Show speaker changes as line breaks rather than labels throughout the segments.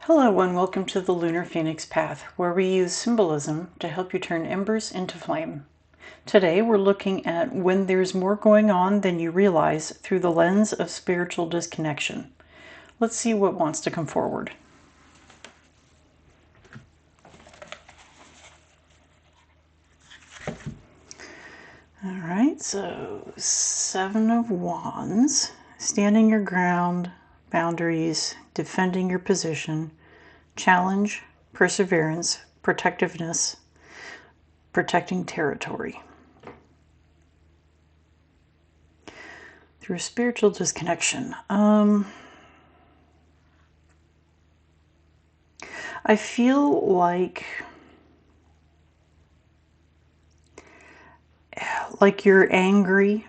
Hello and welcome to the Lunar Phoenix Path, where we use symbolism to help you turn embers into flame. Today we're looking at when there's more going on than you realize through the lens of spiritual disconnection. Let's see what wants to come forward. All right, so Seven of Wands, standing your ground, boundaries, defending your position, challenge, perseverance, protectiveness, protecting territory. Through spiritual disconnection. I feel like you're angry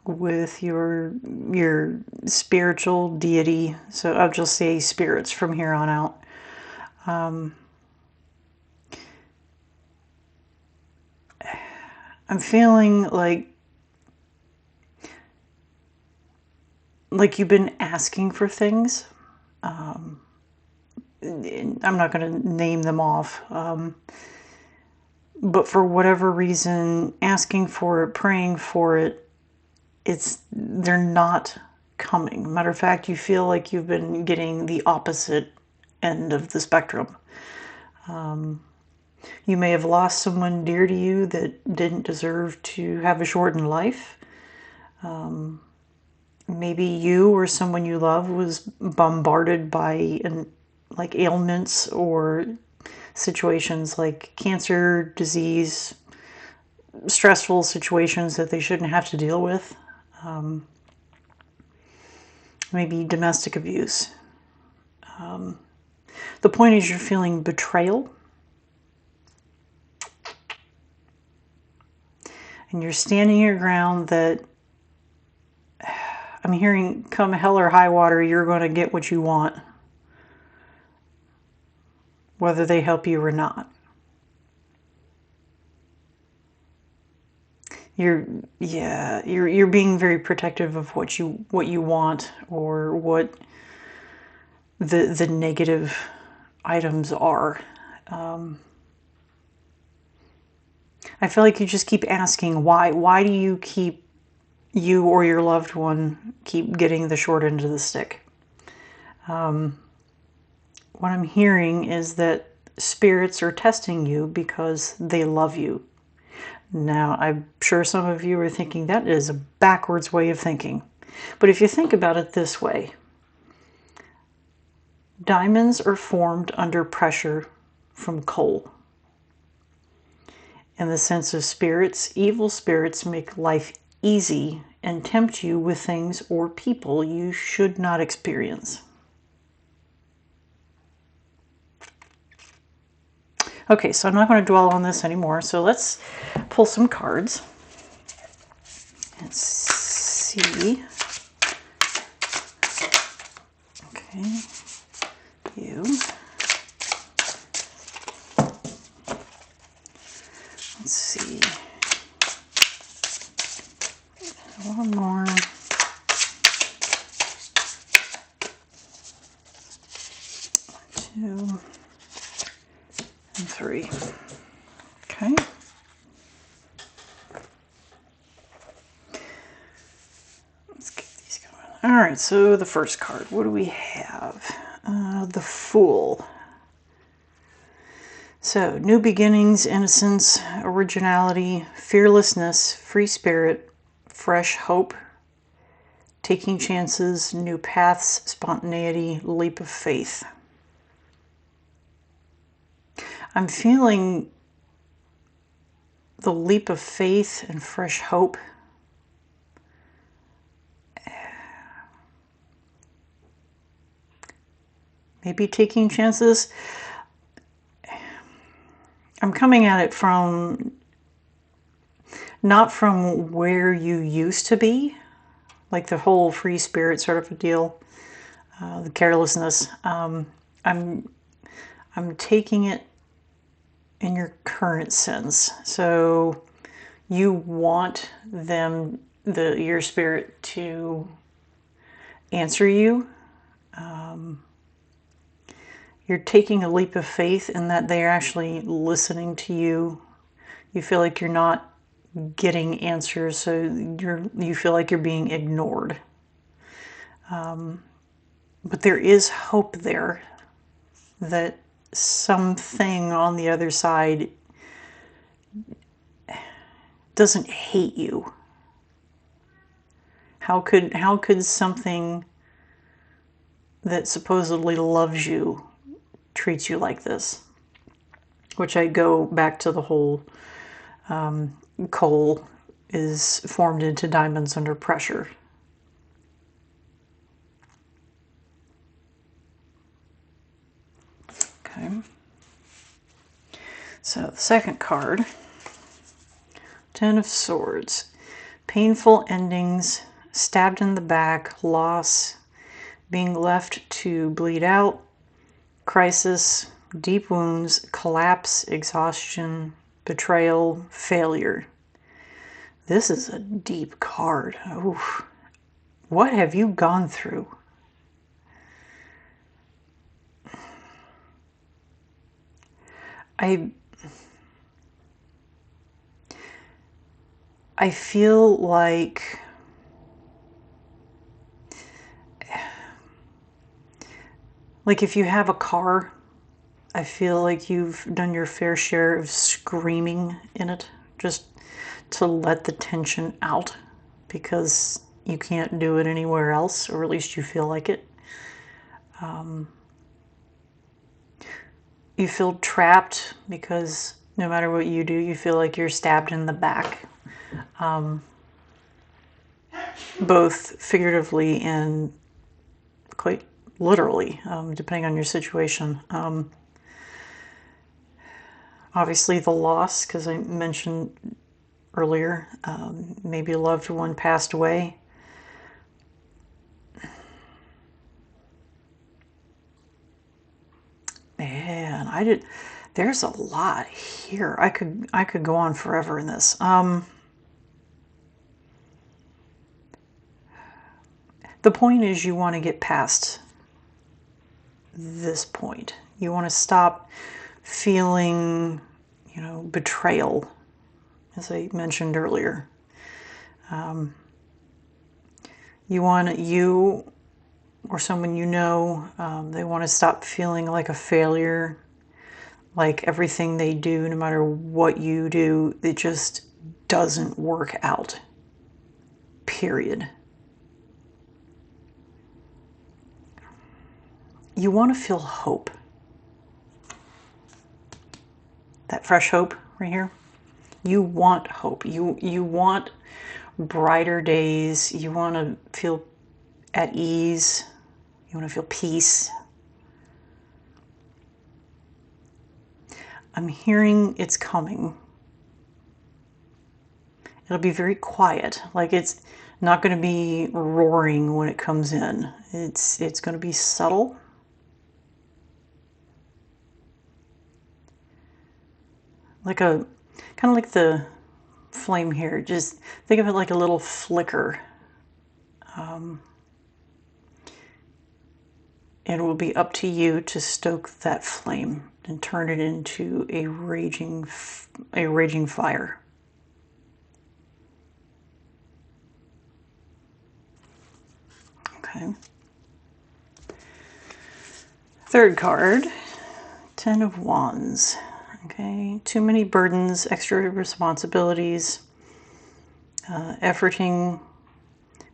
with your spiritual deity. So I'll just say spirits from here on out. I'm feeling like you've been asking for things. I'm not going to name them off. But for whatever reason, asking for it, praying for it, they're not coming. Matter of fact, you feel like you've been getting the opposite end of the spectrum. You may have lost someone dear to you that didn't deserve to have a shortened life. Maybe you or someone you love was bombarded by ailments or situations like cancer, disease, stressful situations that they shouldn't have to deal with. Maybe domestic abuse. The point is you're feeling betrayal. And you're standing your ground that I'm hearing come hell or high water, you're going to get what you want, whether they help you or not. You're being very protective of what you want, or what the negative items are. I feel like you just keep asking why. Why do you or your loved one keep getting the short end of the stick? What I'm hearing is that spirits are testing you because they love you. Now, I'm sure some of you are thinking that is a backwards way of thinking. But if you think about it this way, diamonds are formed under pressure from coal. In the sense of spirits, evil spirits make life easy and tempt you with things or people you should not experience. Okay, so I'm not going to dwell on this anymore. So let's pull some cards. Let's see. Okay, you. Let's see. One more. Two. And three. Okay. Let's get these going. All right, so the first card, what do we have? The Fool. So, new beginnings, innocence, originality, fearlessness, free spirit, fresh hope, taking chances, new paths, spontaneity, leap of faith. I'm feeling the leap of faith and fresh hope. Maybe taking chances. I'm coming at it not from where you used to be, like the whole free spirit sort of a deal, the carelessness. I'm taking it in your current sense. So you want your spirit to answer you. you're taking a leap of faith in that they're actually listening to you. You feel like you're not getting answers, so you feel like you're being ignored. But there is hope there that something on the other side doesn't hate you. How could something that supposedly loves you treat you like this? Which I go back to the whole coal is formed into diamonds under pressure. Okay. So the second card, Ten of Swords. Painful endings, stabbed in the back, loss, being left to bleed out, crisis, deep wounds, collapse, exhaustion, betrayal, failure. This is a deep card. Oof. What have you gone through? I feel like if you have a car, I feel like you've done your fair share of screaming in it just to let the tension out because you can't do it anywhere else, or at least you feel like it. You feel trapped because no matter what you do, you feel like you're stabbed in the back. Both figuratively and quite literally, depending on your situation. Obviously the loss, because I mentioned earlier, maybe a loved one passed away. Man, there's a lot here. I could go on forever in this. The point is you want to get past this point. You want to stop feeling, betrayal, as I mentioned earlier. You or someone they want to stop feeling like a failure, like everything they do, no matter what you do, it just doesn't work out. Period. You want to feel hope. That fresh hope right here. You want hope. You want brighter days. You want to feel at ease. You want to feel peace. I'm hearing it's coming. It'll be very quiet. Like it's not going to be roaring when it comes in. It's going to be subtle. Kind of like the flame here. Just think of it like a little flicker. It will be up to you to stoke that flame and turn it into a raging fire. Okay. Third card, Ten of Wands. Okay, too many burdens, extra responsibilities, efforting,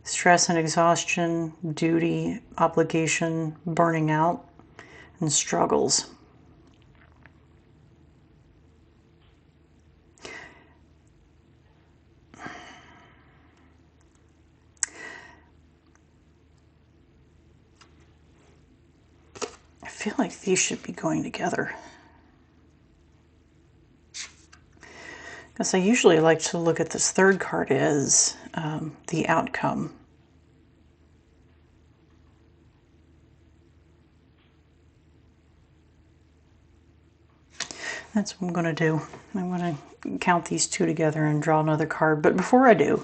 stress and exhaustion, duty, obligation, burning out, and struggles. I feel like these should be going together. Because I usually like to look at this third card as the outcome. That's what I'm going to do. I'm going to count these two together and draw another card. But before I do,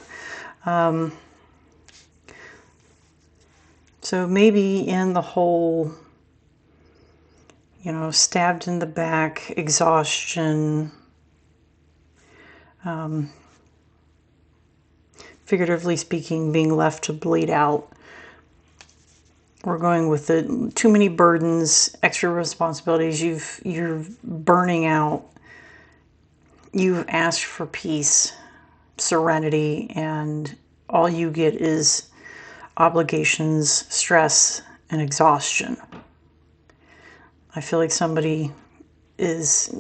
so maybe in the whole, you know, stabbed in the back, exhaustion, figuratively speaking, being left to bleed out. We're going with the too many burdens, extra responsibilities. You're burning out. You've asked for peace, serenity, and all you get is obligations, stress, and exhaustion. I feel like somebody is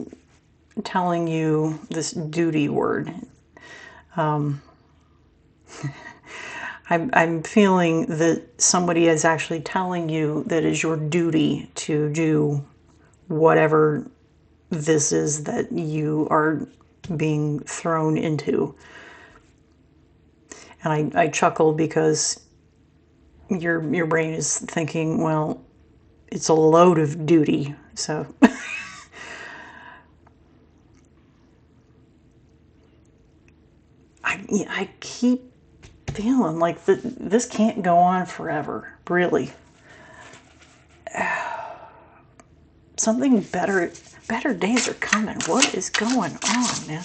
telling you this duty word. I'm feeling that somebody is actually telling you that it's your duty to do whatever this is that you are being thrown into. And I chuckle because your brain is thinking, well, it's a load of duty. So I keep feeling like this can't go on forever, really. Something better days are coming. What is going on, man?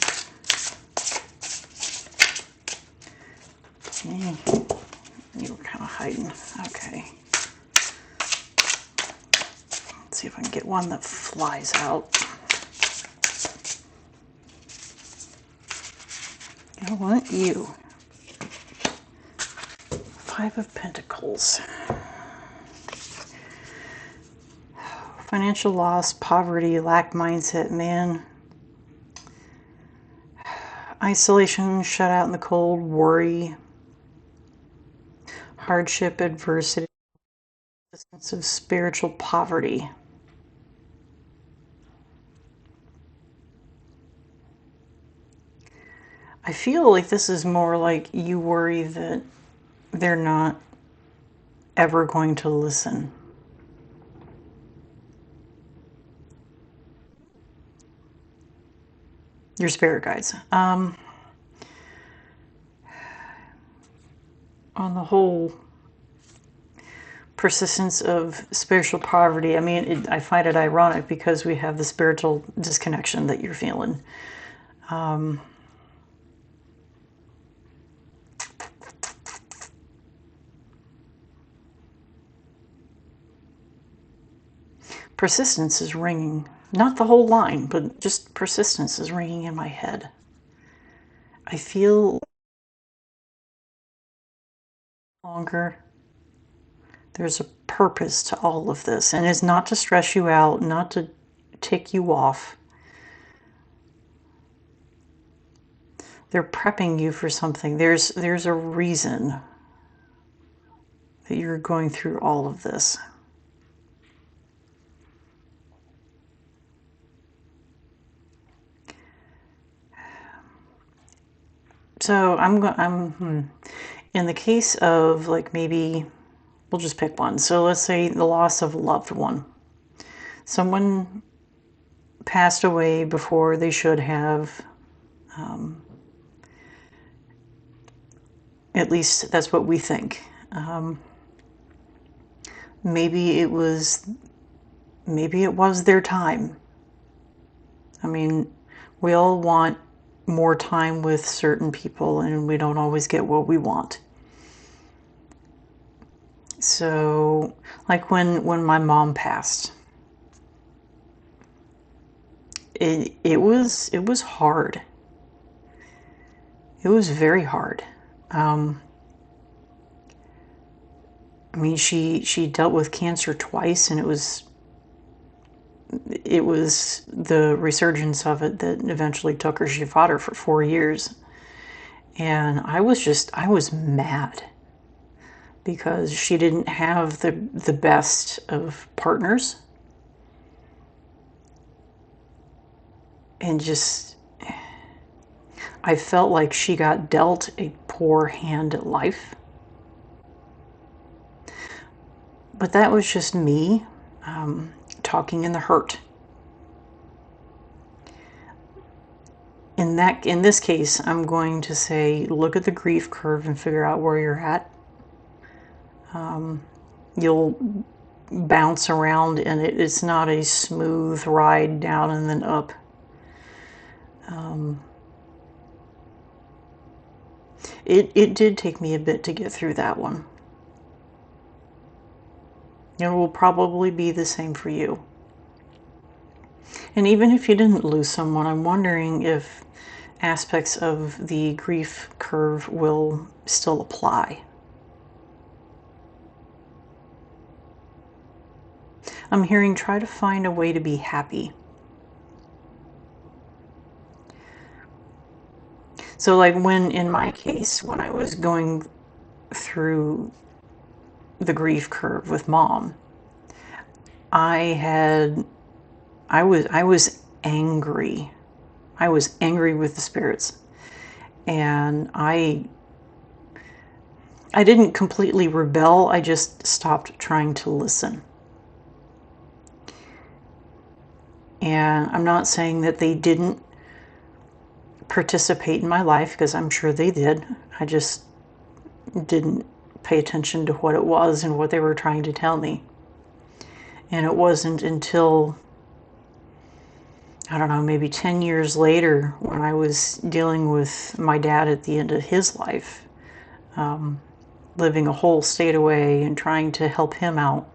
You were kind of hiding. Okay. Let's see if I can get one that flies out. I want you. Five of Pentacles. Financial loss, poverty, lack mindset, man. Isolation, shut out in the cold, worry, hardship, adversity, a sense of spiritual poverty. I feel like this is more like you worry that they're not ever going to listen. Your spirit guides. On the whole, persistence of spiritual poverty. I mean, I find it ironic because we have the spiritual disconnection that you're feeling. Persistence is ringing. Not the whole line, but just persistence is ringing in my head. I feel longer. There's a purpose to all of this, and it's not to stress you out, not to tick you off. They're prepping you for something. There's a reason that you're going through all of this. So I'm in the case of, like, maybe we'll just pick one. So let's say the loss of a loved one. Someone passed away before they should have. At least that's what we think. Maybe it was their time. I mean, we all want more time with certain people, and we don't always get what we want. So, like when my mom passed, it was hard. It was very hard. I mean, she dealt with cancer twice, and it was the resurgence of it that eventually took her. She fought her for 4 years. And I was mad because she didn't have the best of partners. And just, I felt like she got dealt a poor hand at life. But that was just me talking in the hurt. In this case, I'm going to say, look at the grief curve and figure out where you're at. You'll bounce around, and it's not a smooth ride down and then up. It did take me a bit to get through that one. It will probably be the same for you. And even if you didn't lose someone, I'm wondering if aspects of the grief curve will still apply. I'm hearing try to find a way to be happy. So like in my case, when I was going through the grief curve with Mom, I was angry. I was angry with the spirits. And I didn't completely rebel. I just stopped trying to listen. And I'm not saying that they didn't participate in my life, because I'm sure they did. I just didn't pay attention to what it was and what they were trying to tell me. And it wasn't until, I don't know, maybe 10 years later, when I was dealing with my dad at the end of his life, living a whole state away and trying to help him out,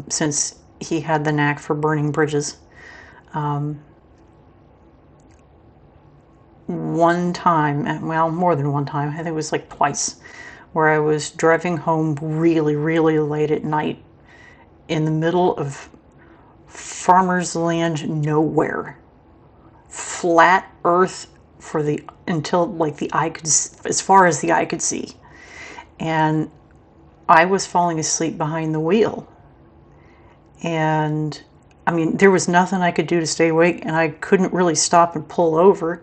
since he had the knack for burning bridges. One time, well, more than one time, I think it was like twice, where I was driving home really, really late at night in the middle of farmer's land nowhere. Flat earth until like the eye could, as far as the eye could see. And I was falling asleep behind the wheel. And I mean, there was nothing I could do to stay awake, and I couldn't really stop and pull over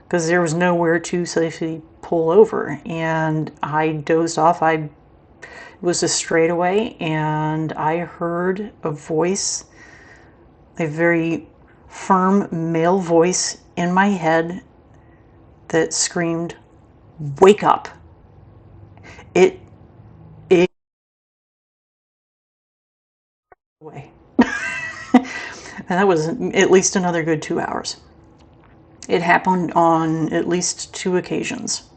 because there was nowhere to safely pull over. And I dozed off. It was a straightaway, and I heard a voice, a very firm male voice in my head that screamed, "Wake up." It away. And that was at least another good 2 hours. It happened on at least 2 occasions,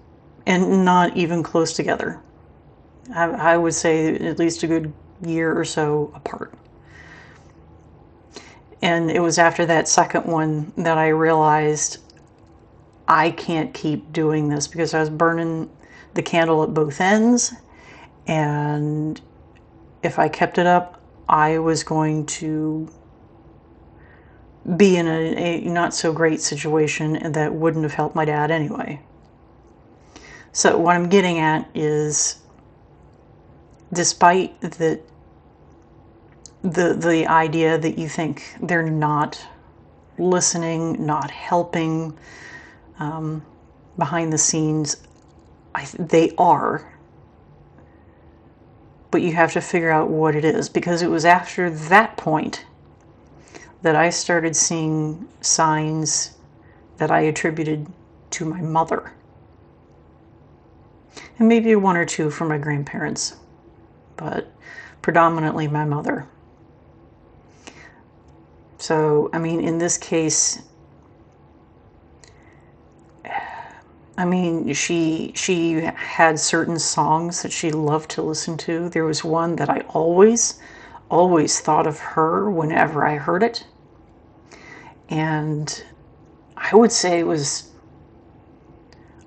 and not even close together. I would say at least a good year or so apart. And it was after that second one that I realized I can't keep doing this, because I was burning the candle at both ends, and if I kept it up, I was going to be in a not so great situation that wouldn't have helped my dad anyway. So what I'm getting at is, despite the idea that you think they're not listening, not helping, behind the scenes, they are. But you have to figure out what it is, because it was after that point that I started seeing signs that I attributed to my mother. And maybe 1 or 2 from my grandparents, but predominantly my mother. So, I mean, in this case, I mean, she had certain songs that she loved to listen to. There was one that I always thought of her whenever I heard it. And I would say it was,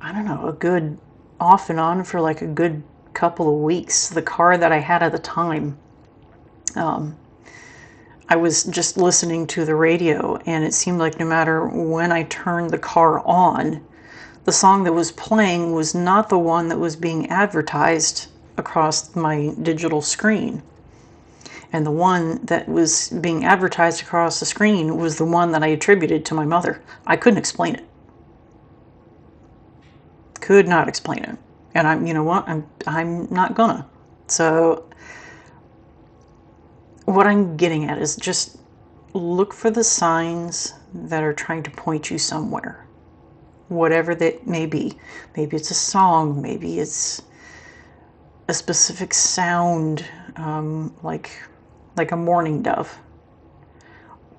I don't know, a good off and on for like a good couple of weeks. The car that I had at the time, I was just listening to the radio, and it seemed like no matter when I turned the car on, the song that was playing was not the one that was being advertised across my digital screen. And the one that was being advertised across the screen was the one that I attributed to my mother. I couldn't explain it. Could not explain it. And you know what? I'm not gonna. So what I'm getting at is, just look for the signs that are trying to point you somewhere. Whatever that may be. Maybe it's a song, maybe it's a specific sound like a mourning dove,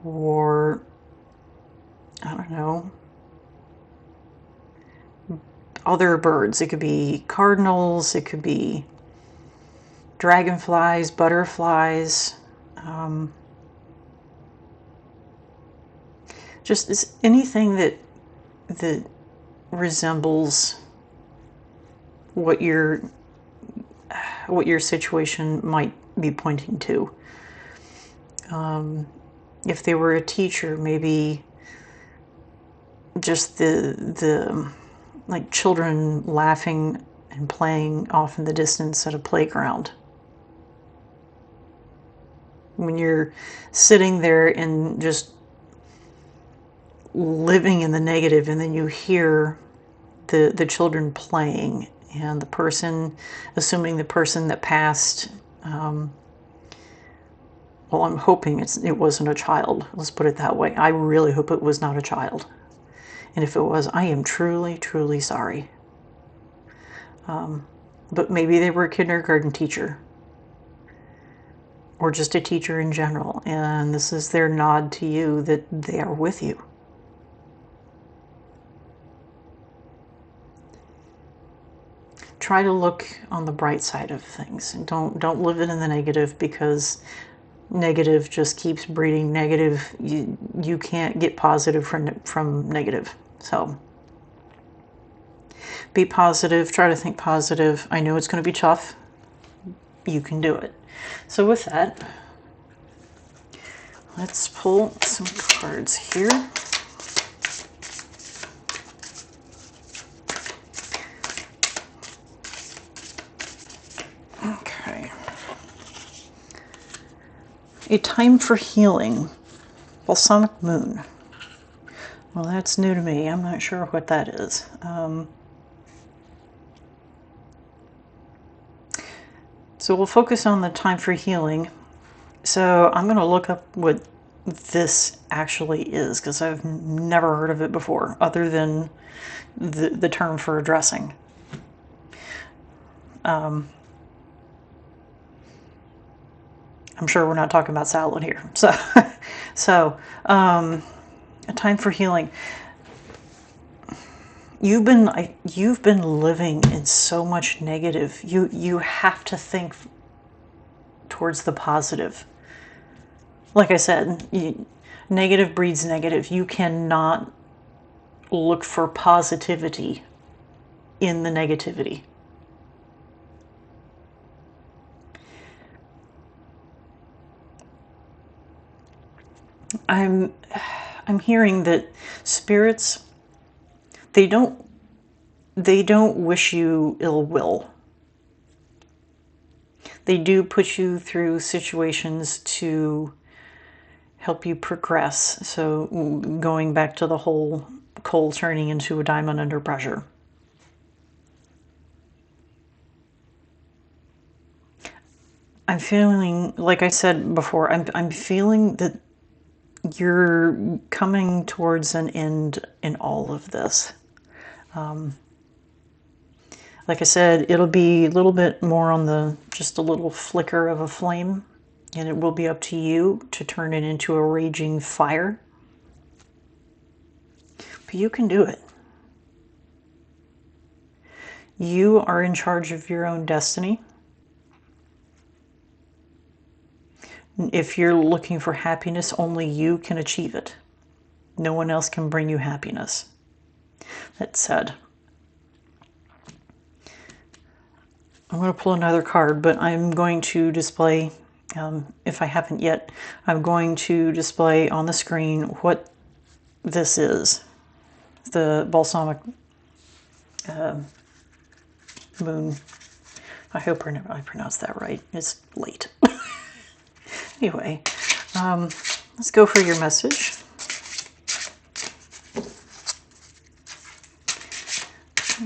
or I don't know, other birds. It could be cardinals, it could be dragonflies, butterflies, just anything that resembles what your situation might be pointing to. If they were a teacher, maybe just the like children laughing and playing off in the distance at a playground. When you're sitting there and just living in the negative, and then you hear the children playing, and the person, assuming the person that passed, well, I'm hoping it wasn't a child. Let's put it that way. I really hope it was not a child. And if it was, I am truly, truly sorry. But maybe they were a kindergarten teacher, or just a teacher in general, and this is their nod to you that they are with you. Try to look on the bright side of things, and don't live it in the negative, because negative just keeps breeding negative. You can't get positive from negative. So be positive, try to think positive. I know it's going to be tough. You can do it. So with that, let's pull some cards here. Okay. A time for healing. Balsamic moon. Well, that's new to me. I'm not sure what that is. So we'll focus on the time for healing. So I'm going to look up what this actually is, because I've never heard of it before, other than the term for addressing. I'm sure we're not talking about salad here. So, a time for healing. You've been living in so much negative. You have to think towards the positive. Like I said, negative breeds negative. You cannot look for positivity in the negativity. I'm hearing that spirits, they don't wish you ill will. They do put you through situations to help you progress. So going back to the whole coal turning into a diamond under pressure. I'm feeling, like I said before, I'm feeling that you're coming towards an end in all of this. Like I said, it'll be a little bit more on just a little flicker of a flame, and it will be up to you to turn it into a raging fire. But you can do it. You are in charge of your own destiny. If you're looking for happiness, only you can achieve it. No one else can bring you happiness. That said, I'm going to pull another card, but I'm going to display, if I haven't yet, I'm going to display on the screen what this is. The balsamic moon. I hope I pronounced that right. It's late. Anyway, let's go for your message.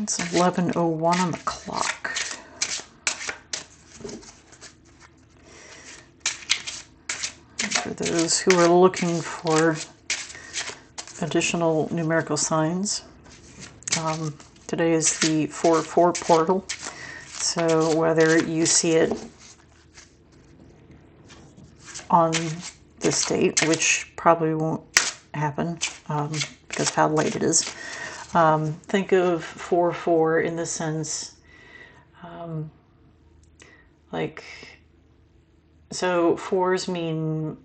It's 11:01 on the clock. For those who are looking for additional numerical signs, today is the 4/4 portal. So whether you see it on this date, which probably won't happen because of how late it is. Think of 4-4 in the sense, like, so fours mean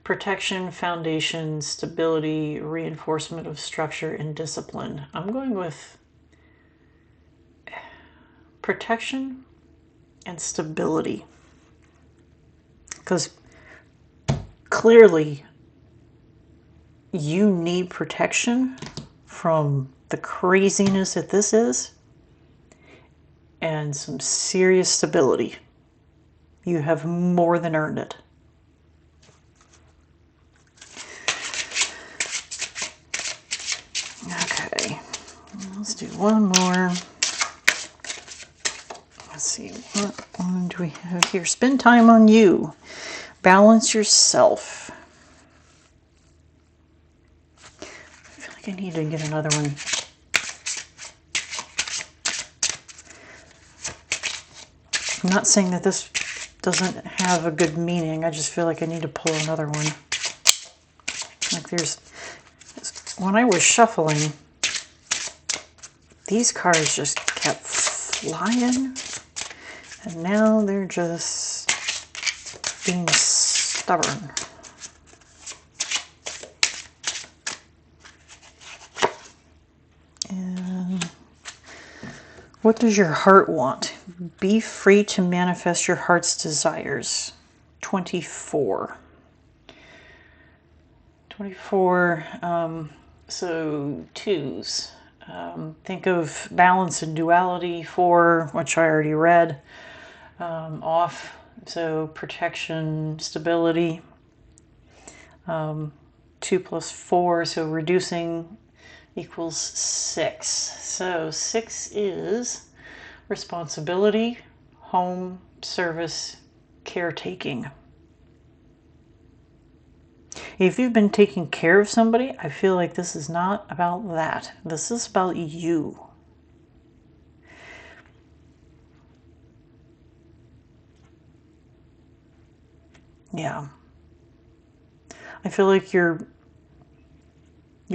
protection, foundation, stability, reinforcement of structure, and discipline. I'm going with protection and stability. Because clearly you need protection from the craziness that this is and some serious stability. You have more than earned it. Okay, let's do one more. Let's see, what one do we have here? Spend time on you. Balance yourself. I feel like I need to get another one. I'm not saying that this doesn't have a good meaning. I just feel like I need to pull another one. Like when I was shuffling, these cards just kept flying. And now they're just being stubborn. And what does your heart want? Be free to manifest your heart's desires. 24. 24, so twos. Think of balance and duality. 4, which I already read, off. So protection, stability. 2 plus 4, so reducing equals 6. So 6 is responsibility, home, service, caretaking. If you've been taking care of somebody, I feel like this is not about that. This is about you. Yeah. I feel like you're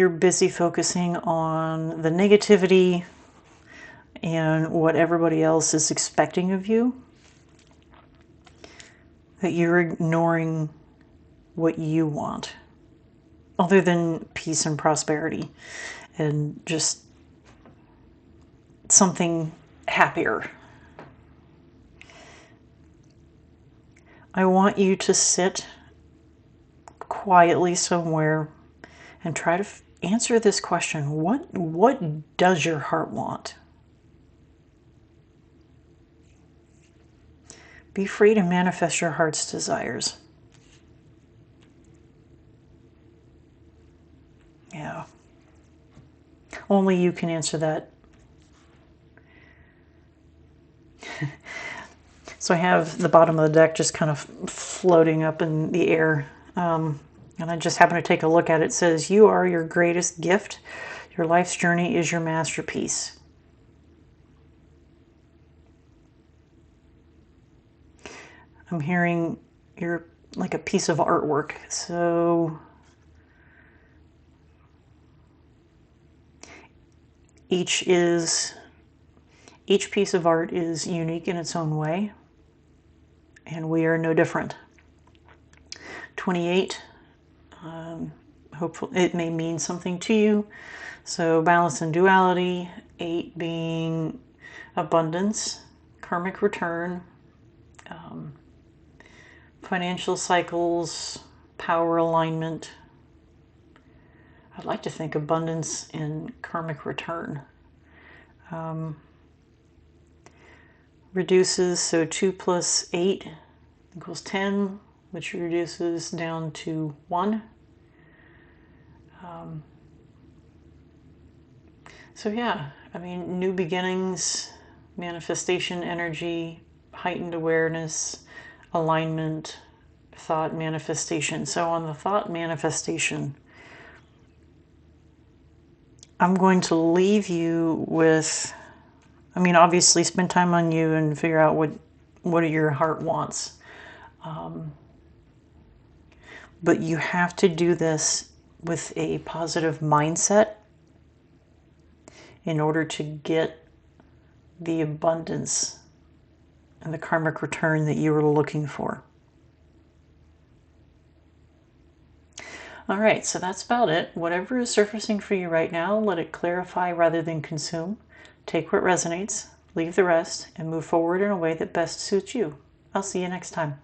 busy focusing on the negativity and what everybody else is expecting of you, that you're ignoring what you want, other than peace and prosperity and just something happier. I want you to sit quietly somewhere and try to answer this question. What does your heart want? Be free to manifest your heart's desires. Yeah. Only you can answer that. So I have the bottom of the deck just kind of floating up in the air. And I just happen to take a look at it. It says, you are your greatest gift. Your life's journey is your masterpiece. I'm hearing you're like a piece of artwork. So each piece of art is unique in its own way, and we are no different. 28, hopefully it may mean something to you. So balance and duality. 8 being abundance, karmic return, financial cycles, power alignment. I'd like to think abundance and karmic return. Reduces, so 2 plus 8 equals 10, which reduces down to 1. So yeah, I mean, new beginnings, manifestation energy, heightened awareness, alignment, thought manifestation. So on the thought manifestation, I'm going to leave you with, I mean, obviously spend time on you and figure out what your heart wants. But you have to do this with a positive mindset in order to get the abundance and the karmic return that you were looking for. All right, so that's about it. Whatever is surfacing for you right now, let it clarify rather than consume. Take what resonates, leave the rest, and move forward in a way that best suits you. I'll see you next time.